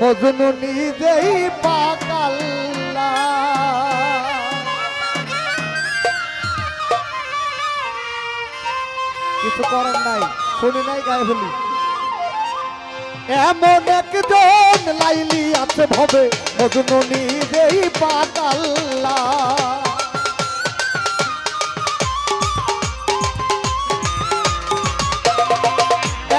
মজনু নিজেই পাকাল্লা। কিছু করার নাই, শুনি নাই গায়ে ফেলি। এমন একজন লাইলি আছে ভবে, মজনু নিজেই পাকাল্লা।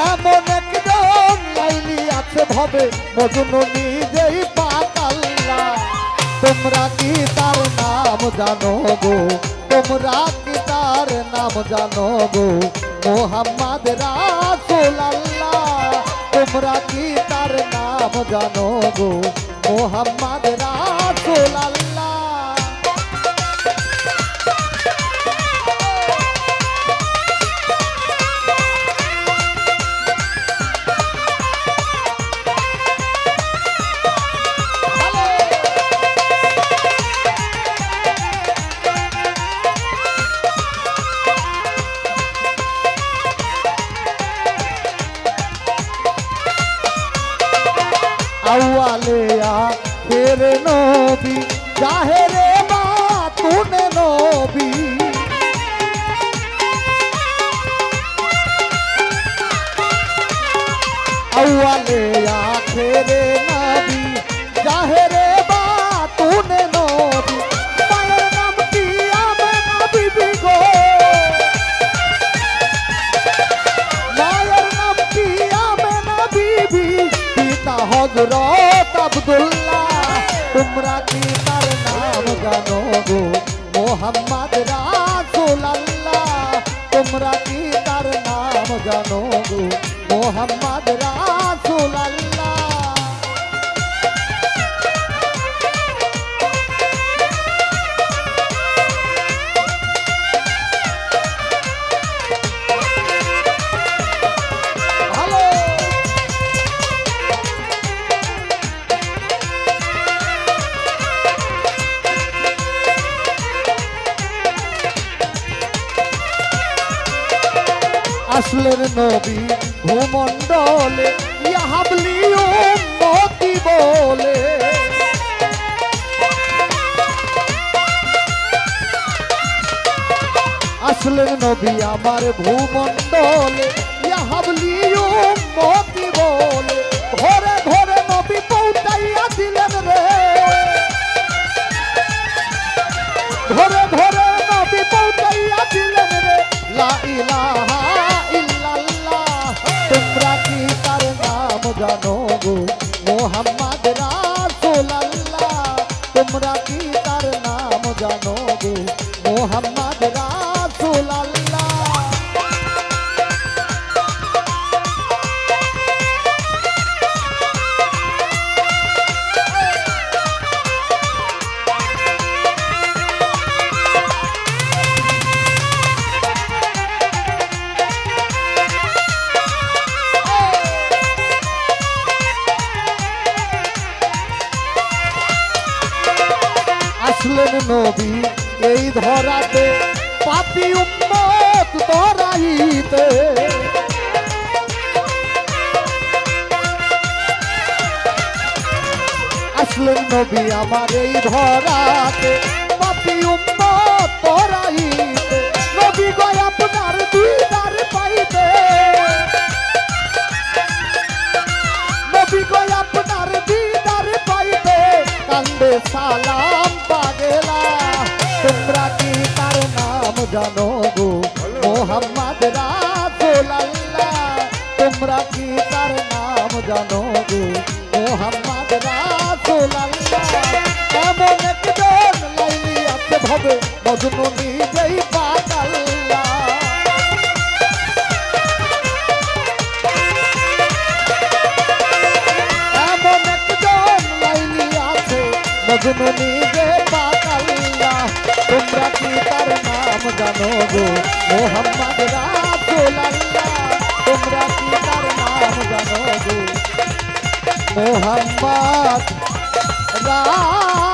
এমন একজন লাইলি আছে ভবে, মজনু নিজেই পাকাল্লা। তোমরা কি তার নাম জানো গো, তোমরা কি তার নাম জানো গো, মোহাম্মদ রাসূলুল্লাহ। তোমরা কি তার নাম জানো গো, মোহাম্মদ রাসূলুল্লাহ। আউয়ালে আখির নবী, জাহেরে বাতুনে নবী। আউয়ালে আখির নবী, জাহেরে বাতুনে নবী। মায়ের নাম কি আমেনা বিবি গো, মায়ের নাম কি আমেনা বিবি, পিতা হযরত আব্দুল্লাহ। তোমরা কি তার নাম জানো গো, মোহাম্মদ রাসূলুল্লাহ। তোমরা কি তার নাম জানো গো, মোহাম্মদ রাসূলুল্লাহ। আসলেন নবী ভূমণ্ডলে, ইয়া হাবলি উম্মতি বলে। আসলেন নবী আমার ভূমণ্ডলে, ইয়া হাবলি উম্মতি বলে। ঘরে ঘরে নবী পৌঁছাইয়া দিলেন রে, ঘরে ঘরে নবী পৌঁছাইয়া দিলেন রে। লা ইলাহা ইল্লাল্লাহ। তোমরা কি তার নাম জানো গো, মোহাম্মদ রাসূলুল্লাহ। তোমরা কি তার নাম জানো গো, মোহাম্মদ রাসূলুল্লাহ। আসলেন নবী এই ধরাতে, পাপী উম্মত ধরাইতে। আসলেন নবী আমার এই ধরাতে, পাপী উম্মত ধরাইতে। নবী গো আপনার দিদার পাইতে, নবী গো আপনার দিদার পাইতে। কান্দে সালাম পাগলা। তোমরা কি তার নাম জানো গো, মোহাম্মদ রাসূলুল্লাহ। তোমরা কি তার নাম জানো গো, মোহাম্মদ রাসূলুল্লাহ। এমন একজন লাইলি আছে ভবে, মজনু নিজেই পাকাল্লা। এমন একজন লাইলি আছে, মজনু নিজে পাকাল্লা। তোমরা কি তার নাম জানো গো, মোহাম্মদ রাসূলুল্লাহ। তোমরা কি তার নাম জানো গো, মোহাম্মদ রাসূলুল্লাহ।